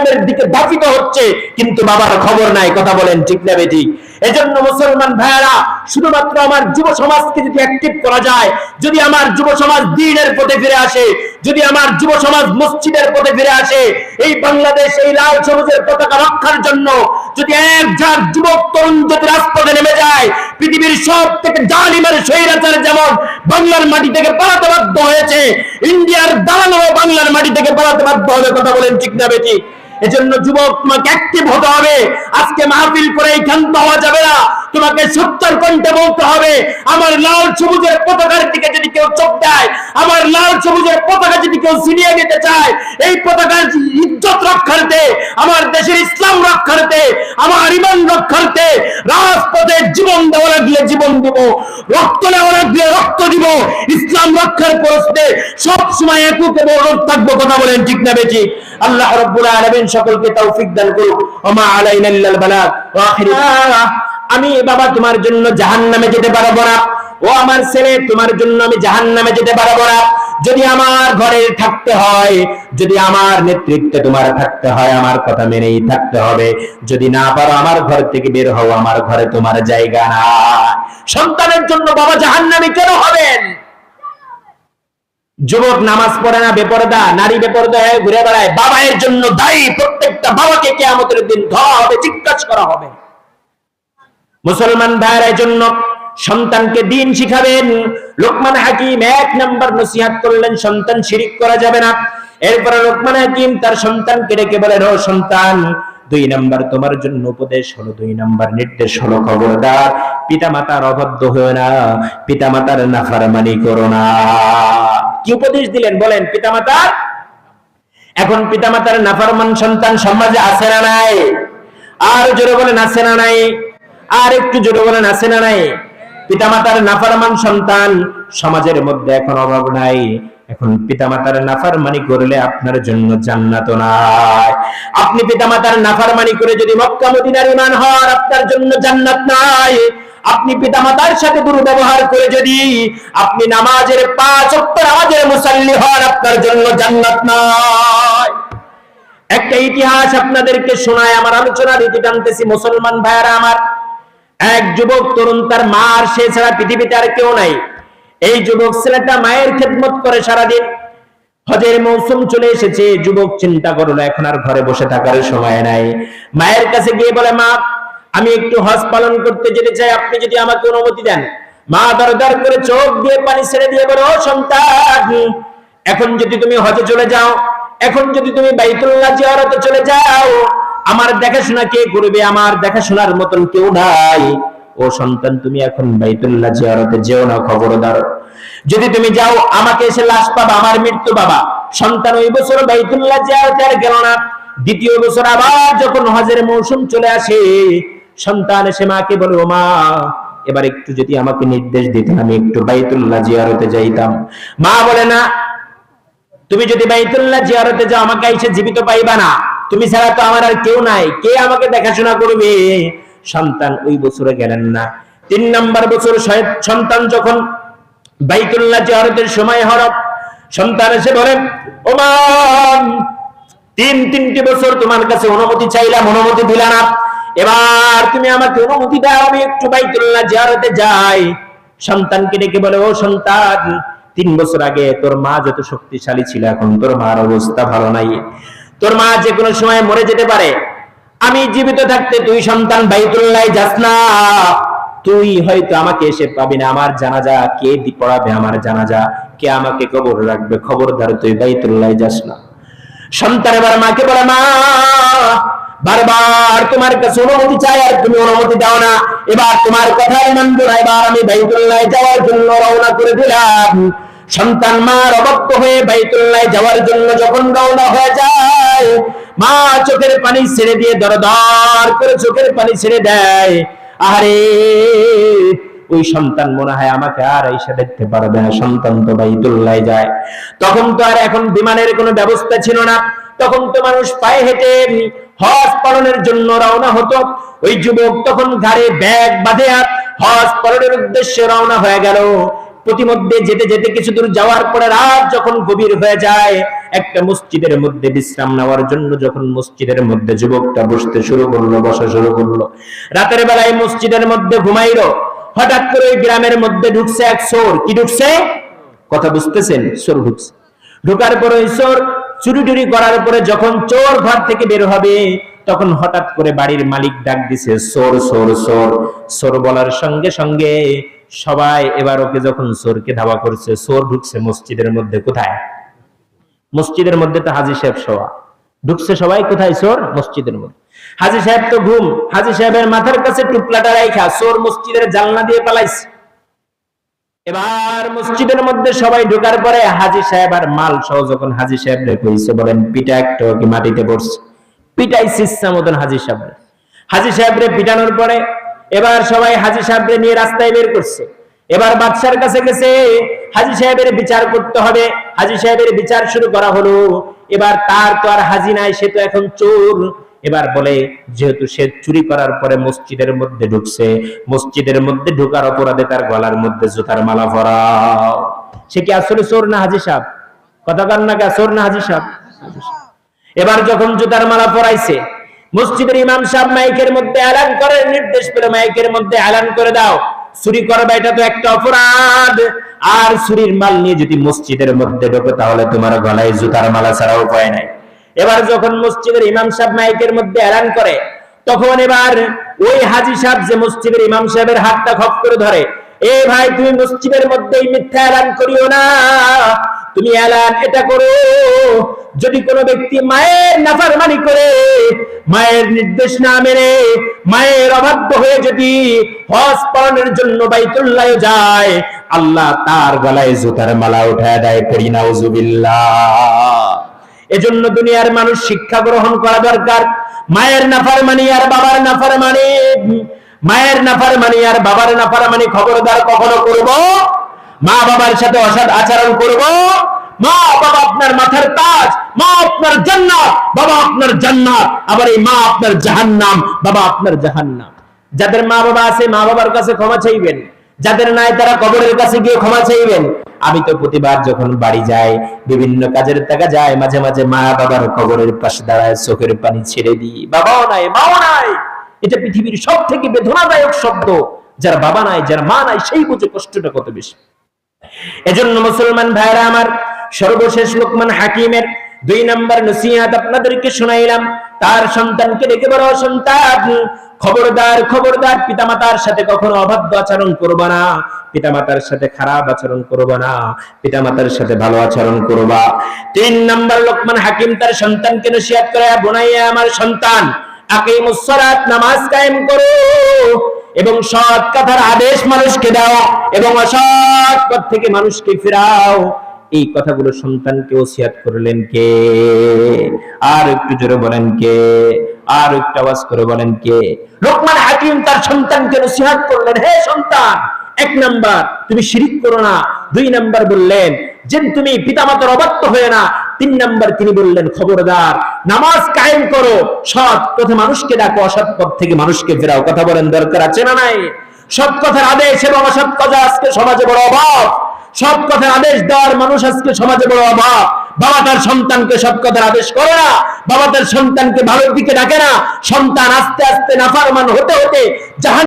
জাহান্নামের দিকে ধাবিত হচ্ছে, কিন্তু বাবার খবর নাই। কথা বলেন ঠিক না বেঠিক? এজন্য মুসলমান ভাইয়েরা, শুধুমাত্র আমার যুব সমাজকে যদি অ্যাক্টিভ করা যায়, যদি আমার যুব সমাজ দ্বীনের পথে ফিরে আসে, যদি আমার যুব সমাজ মসজিদের পথে ফিরে আসে, এই বাংলাদেশ এই লাল সবুজের পতাকা রক্ষার জন্য যদি একজন যুবক তরুণ যদি রাজপথে নেমে যায়, পৃথিবীর সব থেকে জালিমের স্বৈরাচার যেমন বাংলার মাটি থেকে পালাতে বাধ্য হয়েছে, ইন্ডিয়ার দালালও বাংলার মাটি থেকে পালাতে বাধ্য হবে। কথা বলেন ঠিক না বেঠিক? এজন্য যুবক, তোমাকে অ্যাক্টিভ হতে হবে। আজকে মাহফিল করে ক্ষান্ত হওয়া যাবে না, তোমাকে সত্যের কণ্ঠে বলতে হবে, আমার লাল সবুজের পতাকার দিকে যদি কেউ চোখ দেয়, আমার লাল সবুজের পতাকা যদি কেউ ছিনিয়ে নিতে চায়, এই পতাকার ইজ্জত রক্ষার্থে, আমার দেশের ইসলাম রক্ষার্থে, আমার ঈমান রক্ষার্থে রাজপথে জীবন দেওয়া লাগলে জীবন দিব, রক্ত নেওয়া লাগলে রক্ত দিব, ইসলাম রক্ষার প্রশ্নে সব সময় একক এবং অনড় থাকবো। কথা বলেন ঠিক না বেঠিক? আল্লাহ রাব্বুল আলামিন সকলকে তৌফিক দান করুক। ওমা আলাইনা ইল্লাল বালাগ। ওয়া আখির। আমি বাবা তোমার জন্য জাহান্নামে যেতে পারবো না, ও আমার ছেলে তোমার জন্য আমি জাহান্নামে যেতে পারবো না। যদি আমার ঘরে থাকতে হয়, যদি আমার নেতৃত্বে তোমার থাকতে হয়, আমার কথা মেনেই থাকতে হবে। যদি না পারো আমার ঘর থেকে বের হও, আমার ঘরে তোমার জায়গা না। সন্তানের জন্য বাবা জাহান্নামী কেন হবেন? যুবক নামাজ পড়ে না, বেপরদা, নারী বেপরদা হয়ে ঘুরে বেড়ায়, বাবা এর জন্য দায়ী। প্রত্যেকটা বাবাকে কিয়ামতের দিন ধরা হবে, জিজ্ঞাসা করা হবে। মুসলমান ভাইয়ের জন্য সন্তানকে দ্বীন শিখাবেন। লোকমান হাকিম 1 নাম্বার নসিহত করলেন, সন্তান শিরিক করা যাবে না। এরপর লোকমান হাকিম তার সন্তানকে ডেকে বলেন, ও সন্তান, 2 নাম্বার তোমার জন্য উপদেশ হলো, 2 নাম্বার নির্দেশ হলো, খবরদার পিতামাতার অবাধ্য হও না, পিতামাতার নাফরমানি করো না। কি উপদেশ দিলেন বলেন? পিতামাতার। এখন পিতামাতার নাফরমান সন্তান সমাজে আছে না নাই? আর জোরে বলেন আছে না নাই? আর একটু জোরে বলেন আছে না নাই? পিতামাতার নাফরমান সন্তান সমাজের মধ্যে এখন অভাব নাই। এখন পিতামাতার নাফরমানি করলে আপনার জন্য জান্নাত নাই। আপনি পিতামাতার নাফরমানি করে যদি মক্কা মদিনার ঈমান হন, আপনার জন্য জান্নাত নাই। আপনি পিতামাতার সাথে দুর্ব্যবহার করে যদি আপনি নামাজের 5 ওয়াক্ত নামাজের মুসাল্লি হন, আপনার জন্য জান্নাত নাই। একটা ইতিহাস আপনাদেরকে শোনায়, আমার আলোচনার রীতি টানতেছি। মুসলমান ভাইয়ারা আমার, এক যুবক তরুণ, তার মা আর সে ছাড়া পৃথিবীতে আর কেউ নাই। এই যুবক ছেলেটা মায়ের খেদমত করে সারাদিন। হজের মৌসুম চলে এসেছে, যুবক চিন্তা করলো এখন আর ঘরে বসে থাকার সময় নাই। মায়ের কাছে গিয়ে বলে, মা আমি একটু হজ পালন করতে যেতে চাই, আপনি যদি আমাকে অনুমতি দেন। মা দরদর করে চোখ দিয়ে পানি ছেড়ে দিয়ে বলে, ও সন্তান, এখন যদি তুমি হজে চলে যাও, এখন যদি তুমি বাইতুল্লাহ জিয়ারতে চলে যাও, আমার দেখাশোনা কে করবে? আমার দেখাশোনার মতন কেউ নাই। ও সন্তান, তুমি এখন বাইতুল্লাহ জিয়ারতে যেও না, খবরদার। যদি তুমি যাও আমাকে এসে লাশ পাবা, আমার মৃত্যু পাবা। সন্তান ওই বছর বাইতুল্লাহ জিয়ারতে আর গেল না। দ্বিতীয় বছর আবার যখন হজের মৌসুম চলে আসে, সন্তান এসে মাকে বলে, ও মা, এবার একটু যদি আমাকে নির্দেশ দিতেন, আমি একটু বাইতুল্লাহ জিয়ারতে যাইতাম। মা বলে, না, তুমি যদি বাইতুল্লাহ জিয়ারতে যাও আমাকে এসে জীবিত পাইবা না, তুমি ছাড়া তো আমার আর কেউ নাই, কে আমাকে দেখাশোনা করবে? সন্তান ওই বছরে গেলেন না। 3 নাম্বার বছর সন্তান যখন বাইতুল্লাহ জিয়ারতের সময় হলো, সন্তান এসে বলেন, ও মা, 3টি বছর তোমার কাছে অনুমতি চাইলাম, অনুমতি দিলা না, এবার তুমি আমাকে অনুমতি দাও, আমি একটু বাইতুল্লাহ জিয়ারতে যাই। সন্তানকে ডেকে বলে, ও সন্তান, 3 বছর আগে তোর মা যত শক্তিশালী ছিল, এখন তোর মার অবস্থা ভালো নাই। তোর মা যে কোনো সময় মরে যেতে পারে। আমি জীবিত থাকতে তুই সন্তান বাইতুল্লাহ যাস না, তুই হয়তো আমাকে এসে পাবি না। আমার জানাজা কে পড়াবে? আমার জানাজা কে আমাকে কবর রাখবে? খবরদার তুই বাইতুল্লাহ যাস না। সন্তান এবার মাকে বলে, মা, বারবার তোমার কাছে অনুমতি চাই আর তুমি অনুমতি দাও না, এবার তোমার কথাই মানব না, এবার আমি বাইতুল্লাহ যাওয়ার জন্য রওনা করে দিলাম। সন্তান মার অবাধ্য হয়ে বাইতুল্লাহ যাওয়ার জন্য যখন রওনা হয়ে যায়, মা চোখের পানি ছেড়ে দিয়ে দরদর করে চোখের পানি ছেড়ে দেয়। আরে ওই সন্তান মনে হয় আমাকে আর এসে দেখতে পারবে না, সন্তান তো বাইতুল্লাহ যায়। তখন তো আর এখন বিমানের কোনো ব্যবস্থা ছিল না, তখন তো মানুষ পায়ে হেঁটে হজ পালনের জন্য রওনা হতো। ওই যুবক তখন ঘাড়ে ব্যাগ বাঁধে হজ পালনের উদ্দেশ্যে রওনা হয়ে গেল। প্রতিমধ্যে যেতে যেতে কিছু দূর যাওয়ার পরে রাত যখন গভীর হয়ে যায়, একটা মসজিদের মধ্যে বিশ্রাম নেওয়ার জন্য যখন মসজিদের মধ্যে যুবকটা বসতে শুরু করলো, বসা শুরু করলো, রাতের বেলায় মসজিদের মধ্যে ঘুমাইলো। হঠাৎ করে ওই গ্রামের মধ্যে ঢুকছে এক চোর। কি ঢুকছে? কথা বুঝতেছেন? চোর ঢুকছে। ঢুকার পরে ওই চোর চুরি টুরি করার পরে যখন চোর ঘর থেকে বের হবে, তখন হঠাৎ করে বাড়ির মালিক ডাক দিছে, চোর চোর চোর। চোর বলার সঙ্গে সঙ্গে সবাই এবার ওকে যখন চোরকে ধাওয়া করছে, চোর ঢুকছে মসজিদের মধ্যে। কোথায়? মসজিদের মধ্যে তো হাজী সাহেব শোয়া। ঢুকছে সবাই কোথায়? চোর মসজিদের মধ্যে। হাজী সাহেব তো ঘুম। হাজী সাহেবের মাথার কাছে টুপলাটা রাইখা চোর মসজিদের জানলা দিয়ে পালাইছে। এবার মসজিদের মধ্যে সবাই ঢোকার পরে হাজী সাহেব আর মাল সহ যখন হাজী সাহেব কইছে, বলেন পিটা একটা কি মাটিতে পড়ছে, পিটাইছে ইচ্ছা মতন হাজী সাহেব। হাজী সাহেবরে পিটানোর পরে এবার সবাই হাজী সাহেবরে নিয়ে রাস্তায় বের করছে। এবার বাদশার কাছে গেছে, হাজী সাহেবের বিচার করতে হবে। হাজী সাহেবের বিচার শুরু করা হলো। এবার তার তো আর হাজী নাই, সে তো এখন চোর। এবার বলে, যেহেতু সে চুরি করার পরে মসজিদের মধ্যে ঢুকছে, মসজিদের মধ্যে ঢোকার অপরাধে তার গলার মধ্যে জুতার মালা পরাও। সে কি আসলে চোর না হাজী সাহেব? কথা কান না, চোর না হাজী সাহেব? এবার যখন জুতার মালা পরাইছে, মসজিদের ইমাম সাহেব মাইকের মধ্যে এলান করে, নির্দেশ পেল মাইকের মধ্যে এলান করে দাও, চুরি করবে এটা তো একটা অপরাধ, আর চুরির মাল নিয়ে যদি মসজিদের মধ্যে ঢোকে তাহলে তোমার গলায় জুতার মালা ছাড়া উপায় নাই। এবার যখন মসজিদের ইমাম সাহেব মাইকের মধ্যে এলান করে, তখন এবার ওই হাজী সাহেব যে মসজিদের ইমাম সাহেবের হাতটা খপ করে ধরে, এ ভাই তুমি মসজিদের মধ্যে মিথ্যা এলান করিও না, তুমি এলান এটা করো, যদি কোনো ব্যক্তি মায়ের নাফরমানি করে, মায়ের নির্দেশ না মেনে, মায়ের অবাধ্য হয়ে যদি হজ পালনের জন্য বাইতুল্লাহ যায়, আল্লাহ তার গলায় জুতার মালা উঠায় দেয়। পড়ি নাউজুবিল্লাহ। এজন্য দুনিয়ার মানুষ শিক্ষা গ্রহণ করা দরকার। মায়ের নাফরমানি আর বাবার নাফরমানি, মায়ের নাফরমানি আর বাবার নাফরমানি খবরদার কখনো করব। মা বাবার সাথে অসৎ আচরণ করব। মা বাবা আপনার মাথার তাজ, মা আপনার জান্নাত, বাবা আপনার জান্নাত, আবার এই মা আপনার জাহান্নাম, বাবা আপনার জাহান্নাম। যাদের মা বাবা আছে মা বাবার কাছে ক্ষমা চাইবেন, যাদের নাই তারা কবরের কাছে গিয়ে ক্ষমা চাইবেন। আমি তো প্রতিবার যখন বাড়ি যাই, বিভিন্ন কাজের টাকা যায়, মাঝে মাঝে মা বাবার কবরের পাশে দাঁড়ায় চোখের পানি ছেড়ে দিই। বাবাও নাই মাও নাই, এটা পৃথিবীর সব থেকে বেদনাদায়ক শব্দ। যার বাবা নাই, যার মা নাই, সেই বুঝে কষ্টটা কত বেশি। এজন্য মুসলমান ভাইরা আমার, সর্বশেষ লোকমান হাকিমের 2 নম্বর নসিহত আপনাদেরকে শোনাইলাম। তার সন্তানকে ডেকে বড়, সন্তান খবরদার খবরদার, পিতামাতার সাথে কখনো অবাধ্য আচরণ করবা না, পিতামাতার সাথে খারাপ আচরণ করবা না, পিতামাতার সাথে ভালো আচরণ করবা। 3 নম্বর লোকমান হাকিম তার সন্তানকে নসিহত করে, বোনাইয়া আমার সন্তান, আকিমুস সালাত, নামাজ কায়েম করো এবং সৎ কথার আদেশ মানুষকে দাও এবং অসৎ পথ থেকে মানুষকে ফেরাও। এই কথাগুলো সন্তানকে ওসিয়াত করলেন কে? আর একটু জোরে বলেন কে? আর একটু আওয়াজ করে বলেন কে? লোকমান হাকিম তার সন্তানকে নসিহত করলেন, হে সন্তান, 1 নাম্বার তুমি শিরিক করো না। 2 নাম্বার বললেন যে তুমি পিতামাতার অবাধ্য হয়ে না। 3 নাম্বার তিনি বললেন খবরদার নামাজ কায়েম করো, সৎ পথে মানুষকে ডাকো, অসৎ পথ থেকে মানুষকে ফেরাও। কথা বলেন দরকার আছে না নাই? সৎ কথার আদেশ এবং অসৎ কথা আজকে সমাজে বড় অভাব। সৎ কথার আদেশ দেওয়ার মানুষ আজকে সমাজে বড় অভাব। বাবা তার সন্তানকে সৎ কথার আদেশ করে না, বাবা তার সন্তানকে ভালোর দিকে ডাকে না। সন্তান আস্তে আস্তে নাফরমান হতে হতে জাহান্নামে